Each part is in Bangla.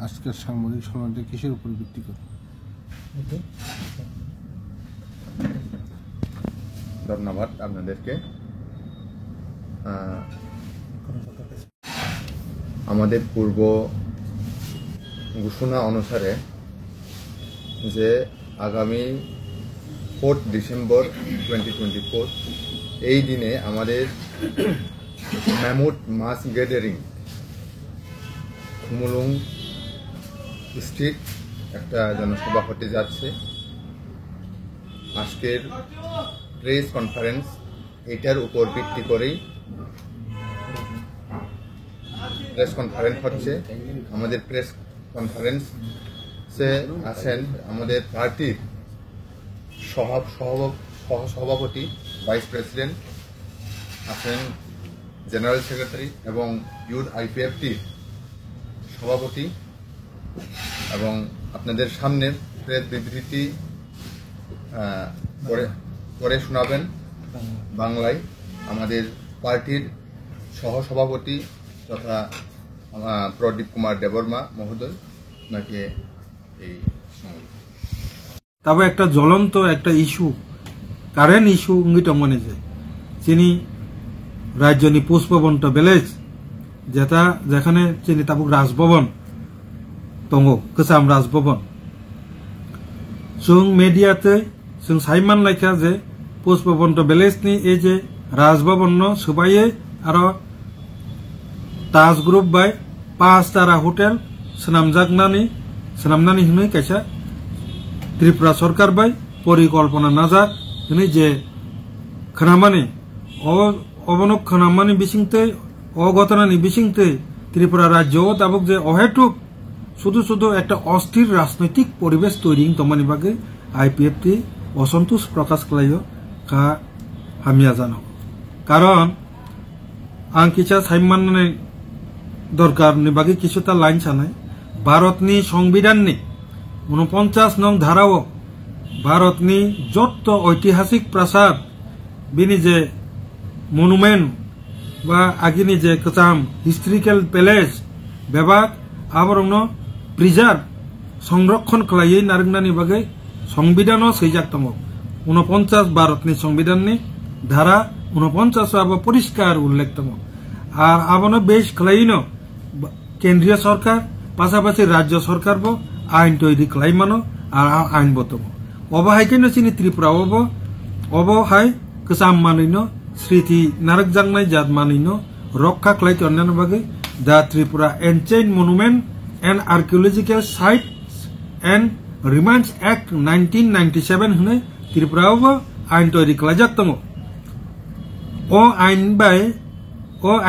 আজকের সাংবাদিক সমাজে কিসের উপর ভিত্তি করে? ধন্যবাদ আপনাদেরকে। আমাদের পূর্ব ঘোষণা অনুসারে যে আগামী 4 ডিসেম্বর 2024 এই দিনে আমাদের ম্যামুথ মাস গ্যাদারিং খুমুলুং স্ট্রিট একটা জনসভা হতে যাচ্ছে। আজকের প্রেস কনফারেন্স এটার উপর ভিত্তি করেই প্রেস কনফারেন্স হচ্ছে। আমাদের প্রেস কনফারেন্সে আছেন আমাদের পার্টির সহসভাপতি, ভাইস প্রেসিডেন্ট আছেন, জেনারেল সেক্রেটারি এবং ইউথ আইপিএফটির সভাপতি, এবং আপনাদের সামনে প্রেস বিবৃতি করে শোনাবেন বাংলায় আমাদের পার্টির সহসভাপতি তথা প্রদীপ কুমার দেববর্মা মহোদয়। নাকি এই তবে একটা জ্বলন্ত একটা ইস্যু, কারেন্ট ইস্যু ইঙ্গিত মনে যায় চিনি রাজধানী পুষ্পবন্ত ভিলেজ যেখানে চিনি তাবুক রাজভবন दङ गोजाम राजभवन जों मेडियाते जों साइमान लायखा जे पुष्पबन्त विलेजनि ए जे राजभवन सोबायै आरो ताज ग्रुप बाय 5 तारा होटेल सोनामनानै हिनै कायसा त्रिपुरा सरकार बाय परिकल्पना नाजा हिनै जे खोनामानि अबनक खोनामानि बिसिंते अघटनानि बिसिंते त्रिपुरा राज्य दाबुक जे अहेतुक শুধু শুধু একটা অস্থির রাজনৈতিক পরিবেশ তৈরি তোমানি বাকে আইপিএফটি অসন্তোষ প্রকাশ করাইও খা হামিয়া জানো। কারণ আং কিছা সাইমাননে দরকার বাকি কিছুটা লাইন সানাই ভারতনি সংবিধাননি 49 নং ধারাও ভারতনি যত ঐতিহাসিক প্রাসাদ বিনি যে মনুমেন্ট বা আগিনি যে কচাম হিস্ট্রিক্যাল প্যালেস বিভাগ আবরণ প্রিজার্ভ সংরক্ষণ খালাই নারংনানি বাকে সংবিধান सैजाक दङ 49 भारतनि संविधाननि धारा 49 आबो परिष्कार उल्लेख दङ। আর আবনো বেশ খালাইনো কেন্দ্রীয় সরকার পাশাপাশি রাজ্য সরকারবো আইন তৈরি খালাইমানো আর আইন বতব অবহাইকেনো চিনি ত্রিপুরা অবহাই গোসাম মানিনো স্মৃতি নারকজাंनाय জাত মানিনো রক্ষা খালাইতে অন্যান্য বাকে the Tripura Ancient Monument and Archaeological Sites and Remains Act 1997 হনে ত্রিপুরাও আইন তৈরি খালাইজাক দङ। ও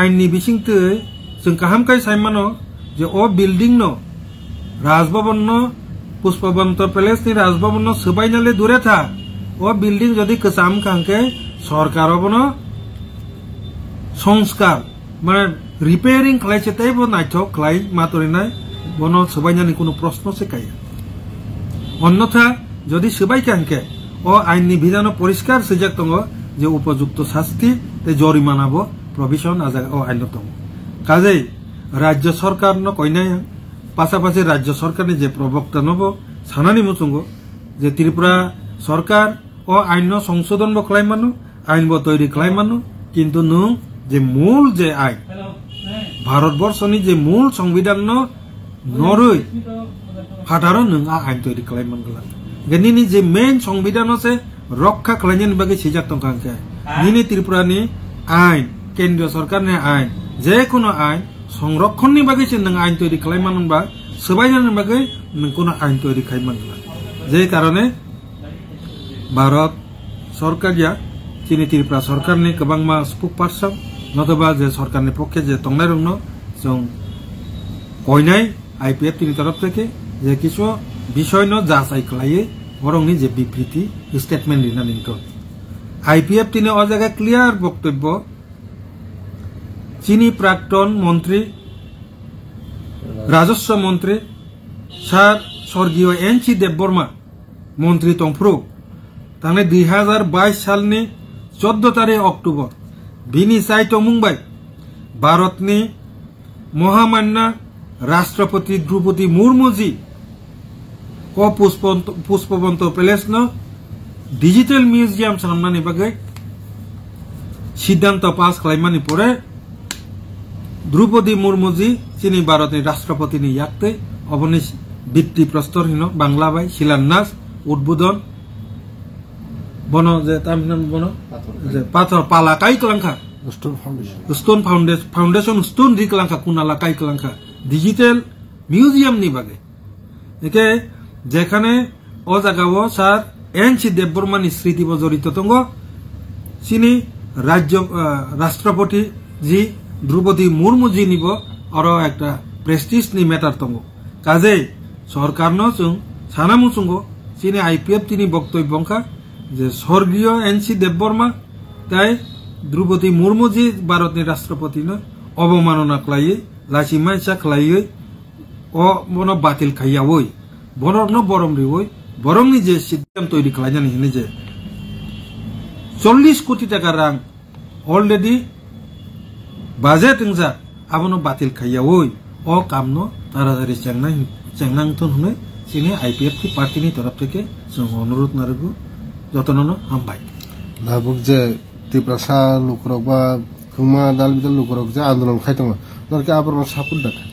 আইনनि बिसिंते जों काहामखाय साइमानो जे ओ बिल्डिं नो राजभवन नो पुष्पबंत पैलेस नि राजभवन नो सोबाइनाले दूरे था ओ बिल्डिं जदि कसाम कांके सरकार बनो संस्कार माने रिपेयरिंग खालायसे ताइबो नायथक खालाय मातरिनाय बनो सोबाइनानि कोनो प्रश्न से काया। अन्यथा जदि सोबाइ कांके ओ आइननि बिधानो परिष्कार सैजाक दङ जे उपयुक्त शास्ति ते जरिमानाबो प्रभिशन आजा ओ आइन दङ। काजै राज्य सरकार न कइनाय पासापासि राज्य सरकारनि जे प्रवक्ता नबो सानानि मुचुंगो जे त्रिपुरा सरकार ओ आइन संशोधन बो खालायमानो आइन बो तैरि खालायमानो किन्तु नों जे मूल जे आइन भारतवर्षनि जे मूल संविधान नरै फाटारो नों आइन तैरि खालायमानगोला गनिनि जे मेन संविधान से रक्षा खालायनायनि बागै सिजाक दं कांके निनि त्रिपुरानि आइन केंद्रीय सरकारनि आइन जे कोनो आइन संरक्षणनि बागै नों आइन तैरि खालायमानबा सोबाइनायनि बागै नों कोनो आइन तैरि खालायमानगोला। जे कारणे भारत सरकारिया चिनि त्रिपुरा सरकारनि गोबांमा स्पुक पार्सन नतुबा जे सरकारनि पक्षे जे तंनाय रंनो जों कयनाय आईपीएफनि तरफ থেকে যে কিছু বিষয় ন যাচাই খালায়ে বরংনি যে বিবৃতি স্টেটমেন্ট লিনাनि দল आईपीएफ তিনি অ জায়গা ক্লিয়ার বক্তব্য चीनी प्राक्तन मंत्री राजस्व मंत्री सार स्वर्गीय एनसी देबबर्मा मंत्री तंफ्रु ताने 2022 सालनि 14 तारिख अक्टोबर बिनि साइट मुंबाई भारतनि महामान्य রাষ্ট্রপতি দ্রৌপদী মুর্মুজি ও পুষ্পবন্ত প্যালেস ন ডিজিটাল মিউজিয়াম সামনানি বাগে সিদ্ধান্ত পাস খালাইমানি পরে দ্রৌপদী মুর্মুজি চিনি ভারতের রাষ্ট্রপতি নি ইয়াকতে অবনি ভিত্তি প্রস্তর হিন বাংলা বাই শিলান্যাস উদ্বোধন বন যে তামিল বন যে পাথর পালা কাই কলাঙ্কা stone foundation stone foundation stone দি কলাঙ্কা কুনালা কাই কলাঙ্কা ডিজিটাল মিউজিয়াম নি বাগে একে যেখানে ও জায়গাও স্যার এনসি দেববর্মানি স্মৃতি জড়িত তঙ্গ চিনি রাষ্ট্রপতি জি দ্রৌপদী মুর্মুজি নিব আরো একটা প্রেস্টিজ নি ম্যাটার তঙ্গ কাজে সরকার ন চুং সানামু চুঙ্গ চিনি আইপিএফ তিনি বক্তব্য যে স্বর্গীয় এনসি দেববর্মা তাই দ্রৌপদী মুর্মুজি ভারতের রাষ্ট্রপতি ন অবমাননা খাইয়ে লাসিমাইসা খাইয়ে ও বন বাতিল খাইয়া ওই বনর ন বরম রি ওই বরংনি যে সিদ্ধান্ত তৈরি খাইজানি হিনে যে 40 কোটি টাকা রাং অলরেডি বাজেট ইংজা আবনো বাতিল খাইয়া ওই ও কামন তাড়াতাড়ি চেংনাংতন হনে চিনি আইপিএফ পার্টিনি তরফ থেকে অনুরোধ নারগু যতন হামবাই ভাবুক যে ত্রিপুরা লোকরক বা খুমা দাল বিদাল লোকরক যে আন্দোলন খাইতো দরকার আবার সাপোর্ট দেখা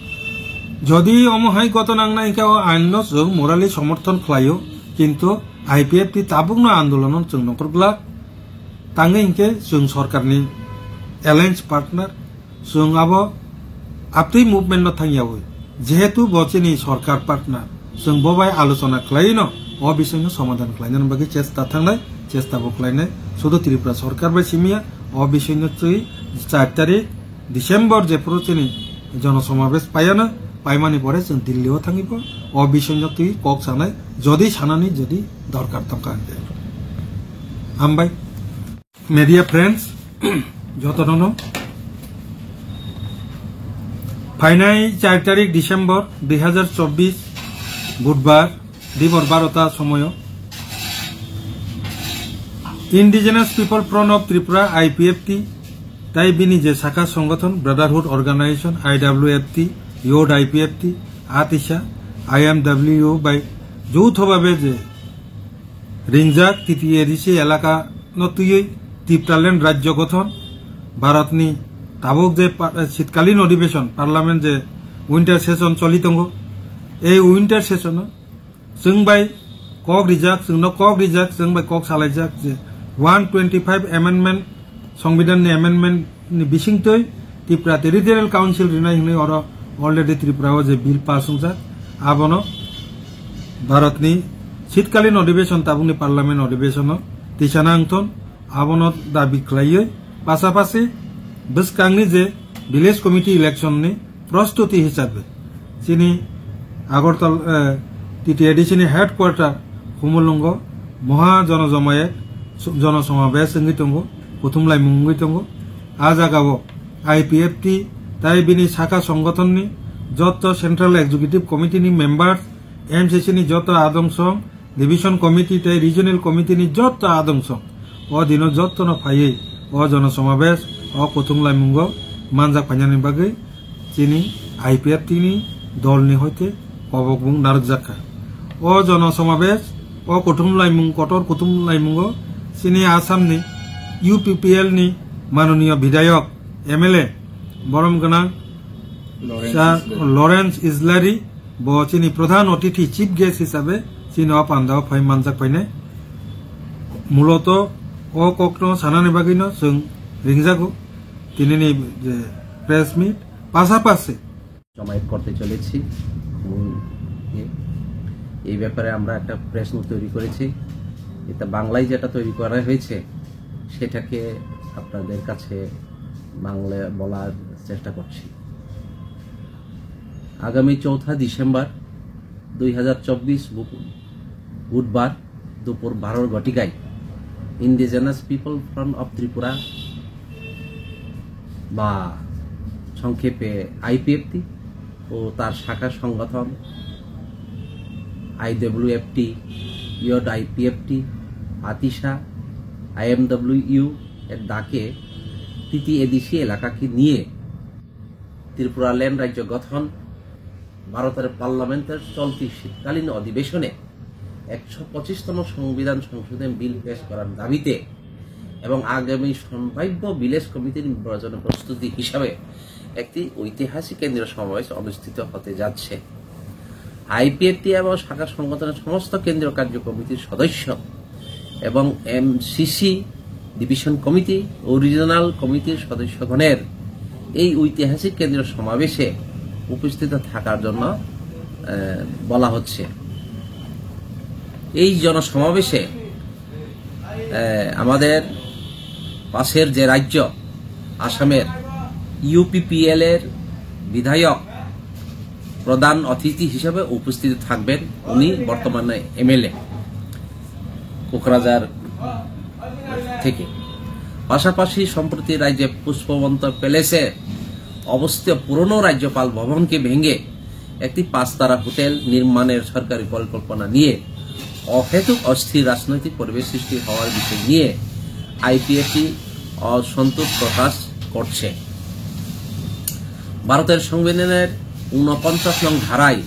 যদি অমহাই গত নাংনাই কেউ আইন जों মোরালি সমর্থন খাইও কিন্তু আইপিএফ টি তাবুক ন আন্দোলন जों নকরগলা তাঙ্গে ইনকে जों সরকারনি এলায়েন্স পার্টনার जों আবো আপনি মুভমেন্ট থাঙ্গিয়া হই যেহেতু বচিনি সরকার পার্টনার जों ববাই আলোচনা খাই ন ও বিষয় সমাধান খাইনার বাকি চেষ্টা থাকনাই চেষ্টা বকলাইনাই শুধু ত্রিপুরা সরকার বাই সিমিয়া ও বিষয় 4 তারিখ ডিসেম্বর যে প্রচিনি জনসমাবেশ পায়ানা পাইমানি পরে जों দিল্লিও থাঙ্গিব ও বিষয় তুই কক সানাই যদি সানানি যদি দরকার তঙ্কা আমবাই মিডিয়া ফ্রেন্ডস যতন ফাইনাই 4 তারিখ ডিসেম্বর 2024 বুধবার দিবর 12টা সময় indigenous people front of Tripura IPFT তাই বিনি যে শাখা সংগঠন ব্রাদারহুড অর্গানাইজেশন আইডব্লিউএফটি ইউড আইপিএফটি আতিশা আইএমডব্লিউ বাই যৌথভাবে যে রিংজাক তিতিয়েরিসি এলাকা নতুই ত্রিপুরাল্যান্ড রাজ্য গঠন ভারতনি তাবুক যে শীতকালীন অধিবেশন পার্লামেন্ট যে উইন্টার সেশন চলিতঙ্গ এই উইন্টার সেশন जों बाय कक रिजाक जोंनो कक रिजाक जों बाय कक सालायजाक जे 125 एमेंडमेंट संविधान नि एमेंडमेंट नि बिसिंगतै त्रिपुरा टेरिटोरियल काउंसिल रिनाय हनै और अलरेडी त्रिपुराव जे बिल पास होजाक आबनो भारतनि शीतकालीन अधिवेशन ताबुनि पार्लामेंट अधिवेशन तिसानांथन आबनो दाबि खालायो पासापासि बसकांनि जे विलेज कमिटी इलेक्शन नि प्रस्तुति हिसाबै चिनि আগরতলা টিটিএডিসিনি হেডকোয়ার্টার হুমুলুঙ্গ মহা জনজমায়েত জনসমাবেশ সঙ্গীতঙ্গ প্রথমলাই মুঙ্গিতঙ্গ আজাগাবো আইপিএফটি তাই বিনি শাখা সংগঠননি যত সেন্ট্রাল এক্সিকিউটিভ কমিটিনি মেম্বার্স এমসিসিনি যত আদংশ ডিভিশন কমিটি তাই রিজনাল কমিটিনি যত আদংশ ও দিন যত ন ফাইয়ে ও জনসমাবেশ ও প্রথমলাই মুঙ্গ মানজাক ফাইনানি বাগৈ চিনি আইপিএফটিনি দলনি হইতে কবকবুং নারকজাকা ও জনসমাবেশ ও কুটুমলাইমুং কটর কুটুমলাইমুঙ্গ চিনি আসামনি ইউপিপিএল নি মাননীয় বিধায়ক এমএলএ বরম গনা লরেন্স ইজলারি ব চিনি প্রধান অতিথি চিফ গেস্ট হিসাবে চিনি পান্দাও ফাই মানজাক ফাইনে মূলত ও ককনো সানানি বাগিন जों রিংজাগো তিনি যে প্রেস মিট পাশাপাশি জমায়েত করতে চলেছি এই ব্যাপারে আমরা একটা প্রেস নোট তৈরি করেছি এটা বাংলায় যেটা তৈরি করা হয়েছে সেটাকে আপনাদের কাছে বাংলায় বলার চেষ্টা করছি আগামী 4 ডিসেম্বর 2024 বুধবার দুপুর 12 ঘটিকায় indigenous people front of Tripura বা সংক্ষেপে আইপিএফটি ও তার শাখা সংগঠন আইডব্লিউএফটি ইউড আইপিএফটি আতিশা আইএমডব্লিউ এর ডাকে তৃতীয় এদেশি এলাকাকে নিয়ে ত্রিপুরা ল্যান্ড রাজ্য গঠন ভারতের পার্লামেন্টের চলতি শীতকালীন অধিবেশনে 125তম সংবিধান সংশোধন বিল পেশ করার দাবিতে এবং আগামী সম্ভাব্য বিলেজ কমিটির নির্বাচনের প্রস্তুতি হিসাবে একটি ঐতিহাসিক কেন্দ্রীয় সমাবেশ অনুষ্ঠিত হতে যাচ্ছে। আইপিএফটি এবং শাখা সংগঠনের সমস্ত কেন্দ্রীয় কার্য কমিটির সদস্য এবং এমসিসি ডিভিশন কমিটি ও রিজনাল কমিটির সদস্যগণের এই ঐতিহাসিক কেন্দ্রীয় সমাবেশে উপস্থিত থাকার জন্য বলা হচ্ছে। এই জনসমাবেশে আমাদের পাশের যে রাজ্য আসামের ইউপিপিএল এর বিধায়ক প্রধান অতিথি হিসেবে উপস্থিত থাকবেন। উনি বর্তমানে এমএলএ কোকরাঝার থেকে। পাশাপাশি সম্প্রতি রাজ্যে পুষ্পবন্ত প্যালেসে অবস্থিত পুরনো রাজ্যপাল ভবনকে ভেঙে একটি 5 তারা হোটেল নির্মাণের সরকারি পরিকল্পনা নিয়ে অহেতুক অস্থির রাজনৈতিক পরিবেশ সৃষ্টি হওয়ার বিষয় নিয়ে আইপিএফটি অসন্তোষ প্রকাশ করছে। ভারতের সংবিধানের 49 নং ধারায়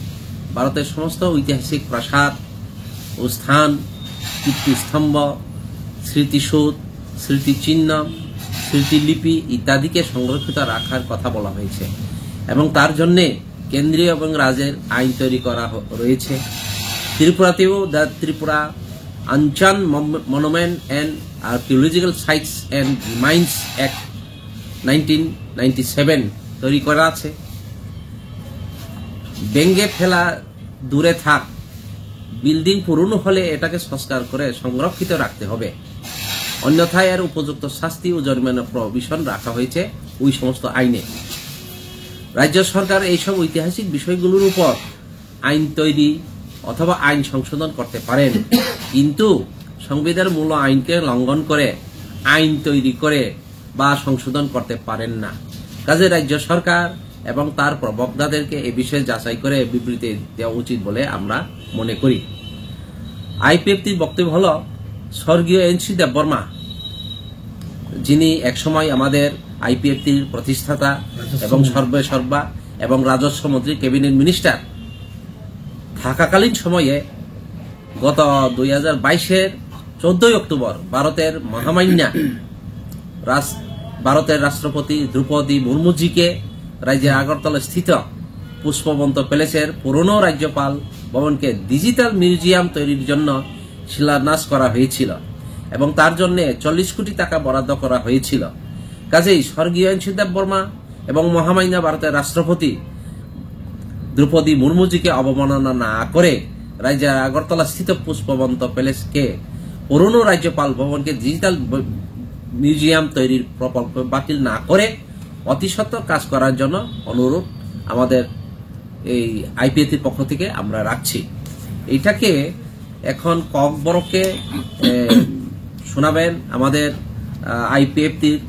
ভারতের সমস্ত ঐতিহাসিক প্রাসাদ ও স্থান, কীর্তিস্তম্ভ, স্মৃতিসৌধ, স্মৃতিচিহ্ন, স্মৃতিলিপি ইত্যাদিকে সংরক্ষিত রাখার কথা বলা হয়েছে এবং তার জন্য কেন্দ্রীয় এবং রাজ্যের আইন তৈরি করা রয়েছে। ত্রিপুরাতেও the Tripura ancient monument and archaeological sites and remains act 1997 তৈরি করা আছে। ভেঙে ফেলা দূরে থাক, বিল্ডিং পুরনো হলে এটাকে সংস্কার করে সংরক্ষিত রাখতে হবে, অন্যথায় এর উপযুক্ত শাস্তি ও জরিমানা প্রভিশন রাখা হয়েছে ওই সমস্ত আইনে। রাজ্য সরকার এইসব ঐতিহাসিক বিষয়গুলোর উপর আইন তৈরি অথবা আইন সংশোধন করতে পারেন, কিন্তু সংবিধানের মূল আইনকে লঙ্ঘন করে আইন তৈরি করে বা সংশোধন করতে পারেন না। কাজে রাজ্য সরকার এবং তার প্রবক্তাদেরকে এ বিষয়ে যাচাই করে বিবৃতি দেওয়া উচিত বলে আমরা মনে করি। আইপিএফটির বক্তব্য হল, স্বর্গীয় এনসি দেববর্মা, যিনি একসময় আমাদের আইপিএফটির প্রতিষ্ঠাতা এবং সর্বেসর্বা এবং রাজস্ব মন্ত্রী ক্যাবিনেট মিনিস্টার থাকাকালীন সময়ে গত 2022-এর 14 অক্টোবর ভারতের মহামান্য ভারতের রাষ্ট্রপতি দ্রৌপদী মুর্মুজিকে রাজ্যের আগরতলা স্থিত পুষ্পবন্ত প্যালেসের পুরনো রাজ্যপাল ভবনকে ডিজিটাল মিউজিয়াম তৈরির জন্য শিলান্যাস করা হয়েছিল এবং তার জন্য 40 কোটি টাকা বরাদ্দ করা হয়েছিল। কাজেই স্বর্গীয় এনসি দেববর্মা এবং মহামান্য ভারতের রাষ্ট্রপতি দ্রৌপদী মুর্মুজিকে অবমাননা না করে রাজ্যের আগরতলা স্থিত পুষ্পবন্ত প্যালেসকে পুরনো রাজ্যপাল ভবনকে ডিজিটাল মিউজিয়াম তৈরির প্রকল্প বাতিল না করে অতি সত্বর কাজ করার জন্য অনুরোধ আমাদের এই আইপিএফটির পক্ষ থেকে আমরা রাখছি। এইটাকে এখন ককবরকে শোনাবেন আমাদের আইপিএফটির